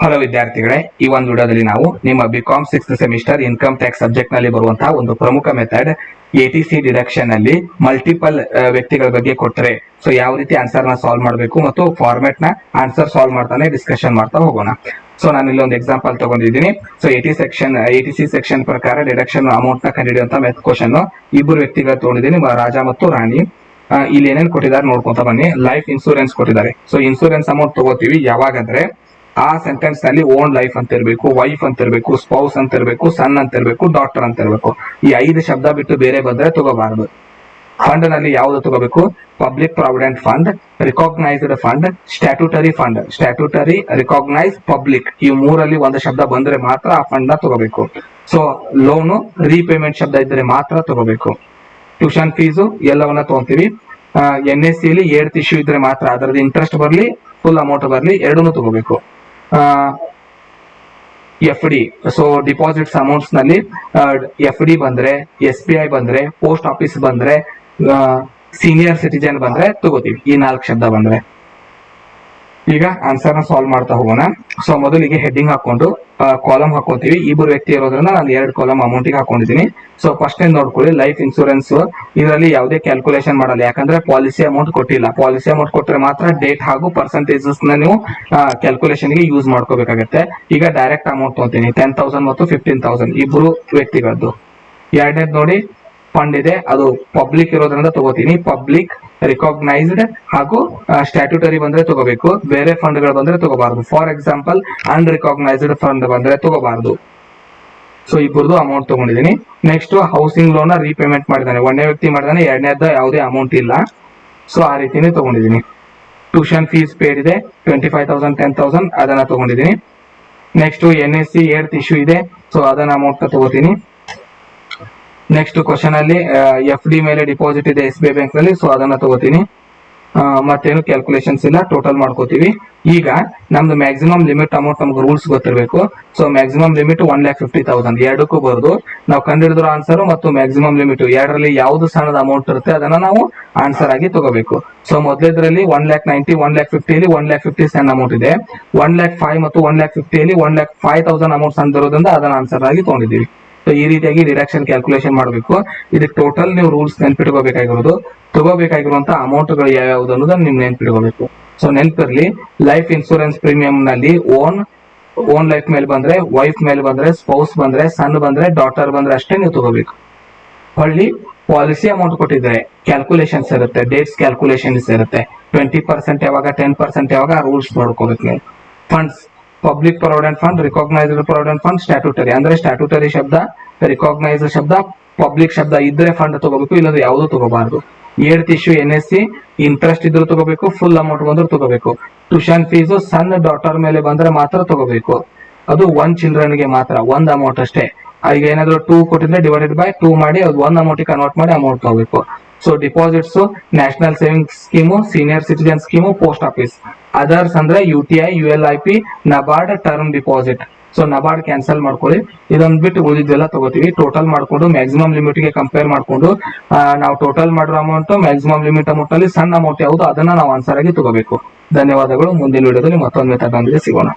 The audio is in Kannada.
ಹಲೋ ವಿದ್ಯಾರ್ಥಿಗಳೇ, ಈ ಒಂದು ವಿಡಿಯೋದಲ್ಲಿ ನಾವು ನಿಮ್ಮ BCom 6th semester income tax subject ನಲ್ಲಿ ಬರುವಂತಹ ಒಂದು ಪ್ರಮುಖ ಮೆಥಡ್ ಎಟಿಸಿ ಡಿಡಕ್ಷನ್ ಅಲ್ಲಿ ಮಲ್ಟಿಪಲ್ ವ್ಯಕ್ತಿಗಳ ಬಗ್ಗೆ ಕೊಟ್ಟರೆ ಸೊ ಯಾವ ರೀತಿ ಆನ್ಸರ್ ನ ಸಾಲ್ವ್ ಮಾಡಬೇಕು ಮತ್ತು ಫಾರ್ಮೆಟ್ ನ ಆನ್ಸರ್ ಸಾಲ್ವ್ ಮಾಡ್ತಾನೆ ಡಿಸ್ಕಷನ್ ಮಾಡ್ತಾ ಹೋಗೋಣ. ಸೊ ನಾನು ಇಲ್ಲಿ ಒಂದು ಎಕ್ಸಾಂಪಲ್ ತಗೊಂಡಿದ್ದೀನಿ. ಸೊ ಎಟಿಸಿ ಸೆಕ್ಷನ್ ಪ್ರಕಾರ ಡಿಡಕ್ಷನ್ ಅಮೌಂಟ್ ನ ಕಂಡುಹಿಡಿಯುವಂತ ಮೆಥಡ್ ಕ್ವಶನ್ ಇಬ್ಬರು ವ್ಯಕ್ತಿಗಳು ತಗೊಂಡಿದ್ದೀನಿ, ರಾಜ ಮತ್ತು ರಾಣಿ. ಇಲ್ಲಿ ಏನೇನು ಕೊಟ್ಟಿದ್ದಾರೆ ನೋಡ್ಕೊಂತ ಬನ್ನಿ. ಲೈಫ್ ಇನ್ಸೂರೆನ್ಸ್ ಕೊಟ್ಟಿದ್ದಾರೆ. ಸೊ ಇನ್ಸೂರೆನ್ಸ್ ಅಮೌಂಟ್ ತಗೋತೀವಿ ಯಾವಾಗಂದ್ರೆ ಆ ಸೆಂಟೆನ್ಸ್ ನಲ್ಲಿ ಓನ್ ಲೈಫ್ ಅಂತ ಇರಬೇಕು, ವೈಫ್ ಅಂತ ಇರಬೇಕು, ಸ್ಪೌಸ್ ಅಂತ ಇರಬೇಕು, ಸನ್ ಅಂತ ಇರಬೇಕು, ಡಾಕ್ಟರ್ ಅಂತ ಇರಬೇಕು. ಈ 5 ಶಬ್ದ ಬಿಟ್ಟು ಬೇರೆ ಬಂದ್ರೆ ತಗೋಬಾರದು. ಫಂಡ್ ನಲ್ಲಿ ಯಾವ್ದು ತಗೋಬೇಕು? Public provident fund, recognised fund, statutory fund. Statutory, recognise, public ಈ ಮೂರಲ್ಲಿ ಒಂದು ಶಬ್ದ ಬಂದ್ರೆ ಮಾತ್ರ ಆ ಫಂಡ್ ನ ತಗೋಬೇಕು. ಸೊ ಲೋನು, ರೀಪೇಮೆಂಟ್ ಶಬ್ದ ಇದ್ರೆ ಮಾತ್ರ ತಗೋಬೇಕು. ಟ್ಯೂಷನ್ ಫೀಸು ಎಲ್ಲವನ್ನ ತಗೊಂತೀವಿ. NSC ಅಲ್ಲಿ 8th ಇಶ್ಯೂ ಇದ್ರೆ ಮಾತ್ರ ಅದರದ ಇಂಟ್ರೆಸ್ಟ್ ಬರ್ಲಿ ಫುಲ್ ಅಮೌಂಟ್ ಬರ್ಲಿ ಎರಡನ್ನೂ ತಗೋಬೇಕು. FD, ಸೊ ಡಿಪಾಸಿಟ್ಸ್ ಅಮೌಂಟ್ಸ್ ನಲ್ಲಿ FD ಬಂದ್ರೆ, SBI ಬಂದ್ರೆ, ಪೋಸ್ಟ್ ಆಫೀಸ್ ಬಂದ್ರೆ, ಸೀನಿಯರ್ ಸಿಟಿಜನ್ ಬಂದ್ರೆ ತಗೋತೀವಿ. ಈ 4 ಶಬ್ದ ಬಂದ್ರೆ. ಈಗ ಆನ್ಸರ್ ನ ಸಾಲ್ವ್ ಮಾಡ್ತಾ ಹೋಗೋಣ. ಸೊ ಮೊದಲಿಗೆ ಹೆಡ್ಡಿಂಗ್ ಹಾಕೊಂಡು ಕಾಲಮ್ ಹಾಕೋತೀವಿ. ಇಬ್ಬರು ವ್ಯಕ್ತಿ ಇರೋದ್ರಿಂದ ನಾನು 2 ಕಾಲಮ್ ಅಮೌಂಟ್ ಗೆ ಹಾಕೊಂಡಿದ್ದೀನಿ. ಸೊ ಫಸ್ಟ್ ಏನ್ ನೋಡ್ಕೊಳ್ಳಿ, ಲೈಫ್ ಇನ್ಸೂರೆನ್ಸ್ ಇದರಲ್ಲಿ ಯಾವುದೇ ಕ್ಯಾಲ್ಕುಲೇಷನ್ ಮಾಡಲ್ಲ, ಯಾಕಂದ್ರೆ ಪಾಲಿಸಿ ಅಮೌಂಟ್ ಕೊಟ್ಟಿಲ್ಲ. ಪಾಲಿಸಿ ಅಮೌಂಟ್ ಕೊಟ್ಟರೆ ಮಾತ್ರ ಡೇಟ್ ಹಾಗೂ ಪರ್ಸೆಂಟೇಜಸ್ ನ ನೀವು ಕ್ಯಾಲ್ಕುಲೇಷನ್ ಗೆ ಯೂಸ್ ಮಾಡ್ಕೋಬೇಕಾಗತ್ತೆ. ಈಗ ಡೈರೆಕ್ಟ್ ಅಮೌಂಟ್ ತಗೋತೀನಿ 10,000 ಮತ್ತು 15,000 ಇಬ್ಬರು ವ್ಯಕ್ತಿಗಳದ್ದು. ಎರಡನೇದು ನೋಡಿ, ಫಂಡ್ ಇದೆ, ಅದು ಪಬ್ಲಿಕ್ ಇರೋದ್ರಿಂದ ತಗೋತೀನಿ. ಪಬ್ಲಿಕ್, ರಿಕಾಗ್ನೈಸ್ಡ್ ಹಾಗೂ ಸ್ಟ್ಯಾಟ್ಯೂಟರಿ ಬಂದ್ರೆ ತಗೋಬೇಕು. ಬೇರೆ ಫಂಡ್ ಗಳು ಬಂದ್ರೆ ತಗೋಬಾರದು. ಫಾರ್ ಎಕ್ಸಾಂಪಲ್ ಅನ್ರಿಕಾಗ್ನೈಸ್ಡ್ ಫಂಡ್ ಬಂದ್ರೆ ತಗೋಬಾರದು. ಸೊ ಇಬ್ಬರದು ಅಮೌಂಟ್ ತಗೊಂಡಿದ್ದೀನಿ. ನೆಕ್ಸ್ಟ್ ಹೌಸಿಂಗ್ ಲೋನ್ ರೀಪೇಮೆಂಟ್ ಮಾಡಿದಾನೆ, ಒಂದೇ ವ್ಯಕ್ತಿ ಮಾಡಿದಾನೆ, ಎರಡನೇದ ಯಾವುದೇ ಅಮೌಂಟ್ ಇಲ್ಲ. ಸೊ ಆ ರೀತಿನೇ ತಗೊಂಡಿದ್ದೀನಿ. ಟ್ಯೂಷನ್ ಫೀಸ್ ಪೇಡ್ ಇದೆ 25,000 10,000 ಅದನ್ನ ತಗೊಂಡಿದ್ದೀನಿ. ನೆಕ್ಸ್ಟ್ NSC 8th ಇಶ್ಯೂ ಇದೆ, ಸೊ ಅದನ್ನ ಅಮೌಂಟ್ ತಗೋತೀನಿ. ನೆಕ್ಸ್ಟ್ ಕ್ವಶನ್ ಅಲ್ಲಿ FD ಮೇಲೆ ಡಿಪಾಸಿಟ್ ಇದೆ SBI ಬ್ಯಾಂಕ್ ನಲ್ಲಿ, ಸೊ ಅದನ್ನ ತಗೋತೀನಿ. ಮತ್ತೇನು ಕ್ಯಾಲ್ಕುಲೇಷನ್ಸ್ ಇಲ್ಲ, ಟೋಟಲ್ ಮಾಡ್ಕೋತೀವಿ. ಈಗ ನಮ್ದು ಮ್ಯಾಕ್ಸಿಮಮ್ ಲಿಮಿಟ್ ಅಮೌಂಟ್ ನಮ್ಗೆ ರೂಲ್ಸ್ ಗೊತ್ತಿರಬೇಕು. ಸೊ ಮ್ಯಾಕ್ಸಿಮಮ್ ಲಿಮಿಟ್ 1,50,000 ಎರಡಕ್ಕೂ ಬರೋದು. ನಾವು ಕಂಡುಹಿಡಿದ್ರು ಆನ್ಸರ್ ಮತ್ತು ಮ್ಯಾಕ್ಸಿಮಮ್ ಲಿಮಿಟ್ ಎರಡರಲ್ಲಿ ಯಾವ್ದು ಸಣ್ಣದ ಅಮೌಂಟ್ ಇರುತ್ತೆ ಅದನ್ನ ನಾವು ಆನ್ಸರ್ ಆಗಿ ತಗೋಬೇಕು. ಸೊ ಮೊದಲೇದ್ರಲ್ಲಿ 1,90,000 1,50,000 ಅಲ್ಲಿ 1,50,000 ಸಣ್ಣ ಅಮೌಂಟ್ ಇದೆ. 1,05,000 ಮತ್ತು 1,50,000 ಅಲ್ಲಿ 1,05,000 ಅಮೌಂಟ್ ಸಣ್ಣದಿರೋದ್ರಿಂದ ಅದನ್ನ ಆನ್ಸರ್ ಆಗಿ ತಗೊಂಡಿದ್ದೀವಿ. ಸೊ ಈ ರೀತಿಯಾಗಿ ಡಿಡಕ್ಷನ್ ಕ್ಯಾಲ್ಕುಲೇಷನ್ ಮಾಡಬೇಕು. ಇದಕ್ಕೆ ಟೋಟಲ್ ನೀವು ರೂಲ್ಸ್ ನೆನ್ಪಿಟ್ಕೋಬೇಕಾಗಿರೋದು, ತಗೋಬೇಕಾಗಿರುವಂತಹ ಅಮೌಂಟ್ ಗಳು ಯಾವ್ಯಾವ್ದು ಅನ್ನೋದನ್ನ ನೀವು ನೆನ್ಪಿಟ್ಕೋಬೇಕು. ಸೊ ನೆನ್ಪಿರ್ಲಿ, ಲೈಫ್ ಇನ್ಸೂರೆನ್ಸ್ ಪ್ರೀಮಿಯಂ ನಲ್ಲಿ ಓನ್ ಲೈಫ್ ಮೇಲೆ ಬಂದ್ರೆ, ವೈಫ್ ಮೇಲೆ ಬಂದ್ರೆ, ಸ್ಪೌಸ್ ಬಂದ್ರೆ, ಸನ್ ಬಂದ್ರೆ, ಡಾಟರ್ ಬಂದ್ರೆ ಅಷ್ಟೇ ನೀವು ತಗೋಬೇಕು. ಹೊಳ್ಳಿ ಪಾಲಿಸಿ ಅಮೌಂಟ್ ಕೊಟ್ಟಿದ್ರೆ ಕ್ಯಾಲ್ಕುಲೇಷನ್ಸ್ ಇರುತ್ತೆ, ಡೇಟ್ಸ್ ಕ್ಯಾಲ್ಕುಲೇಷನ್ಸ್ ಇರುತ್ತೆ. 20% ಯಾವಾಗ, 10% ಯಾವಾಗ ರೂಲ್ಸ್ ನೋಡ್ಕೋಬೇಕು ನೀವು. Funds, public provident fund, recognised provident fund, statutory ಅಂದ್ರೆ ಸ್ಟ್ಯಾಟ್ಯೂಟರಿ ಶಬ್ದ, ರಿಕಾಗ್ನೈಸ್ಡ್ ಶಬ್ದ, ಪಬ್ಲಿಕ್ ಶಬ್ದ ಇದ್ರೆ ಫಂಡ್ ತಗೋಬೇಕು, ಇಲ್ಲಂದ್ರೆ ಯಾವುದು ತಗೋಬಾರ್ದು. 8th ಇಶ್ಯೂ NSC ಇಂಟ್ರೆಸ್ಟ್ ಇದ್ರು ತಗೋಬೇಕು, ಫುಲ್ ಅಮೌಂಟ್ ಬಂದ್ರು ತಗೋಬೇಕು. ಟ್ಯೂಷನ್ ಫೀಸ್ ಸಣ್ಣ ಡಾಟರ್ ಮೇಲೆ ಬಂದ್ರೆ ಮಾತ್ರ ತಗೋಬೇಕು. ಅದು 1 ಚಿಲ್ಡ್ರನ್ ಗೆ ಮಾತ್ರ, 1 ಅಮೌಂಟ್ ಅಷ್ಟೇ. ಈಗ ಏನಾದ್ರು 2 ಕೊಟ್ಟಿದ್ರೆ ಡಿವೈಡೆಡ್ ಬೈ 2 ಮಾಡಿ ಅದು 1 ಅಮೌಂಟ್ ಕನ್ವರ್ಟ್ ಮಾಡಿ ಅಮೌಂಟ್ ತಗೋಬೇಕು. So deposits national savings scheme, senior citizen scheme, post office. Others ಅಂದ್ರೆ UTI, ULIP, NABARD, term deposit. So NABARD cancel ಮಾಡ್ಕೊಳ್ಳಿ. ಇದೊಂದ್ ಬಿಟ್ಟು ಉಳಿದೆಲ್ಲ ತಗೋತೀವಿ. ಟೋಟಲ್ ಮಾಡ್ಕೊಂಡು ಮ್ಯಾಕ್ಸಿಮಮ್ ಲಿಮಿಟ್ ಗೆ ಕಂಪೇರ್ ಮಾಡ್ಕೊಂಡು ನಾವು ಟೋಟಲ್ ಮಾಡಿರೋ ಅಮೌಂಟ್ ಮ್ಯಾಕ್ಸಿಮಮ್ ಲಿಮಿಟ್ ಅಮೌಂಟ್ ಅಲ್ಲಿ ಸಣ್ಣ ಅಮೌಂಟ್ ಯಾವುದು ಅದನ್ನ ನಾವು ಆನ್ಸರ್ ಆಗಿ ತಗೋಬೇಕು. ಧನ್ಯವಾದಗಳು. ಮುಂದಿನ ವಿಡಿಯೋದಲ್ಲಿ ಮತ್ತೊಂದು ಮೆಥಡ್ ನೊಂದಿಗೆ ಸಿಗೋಣ.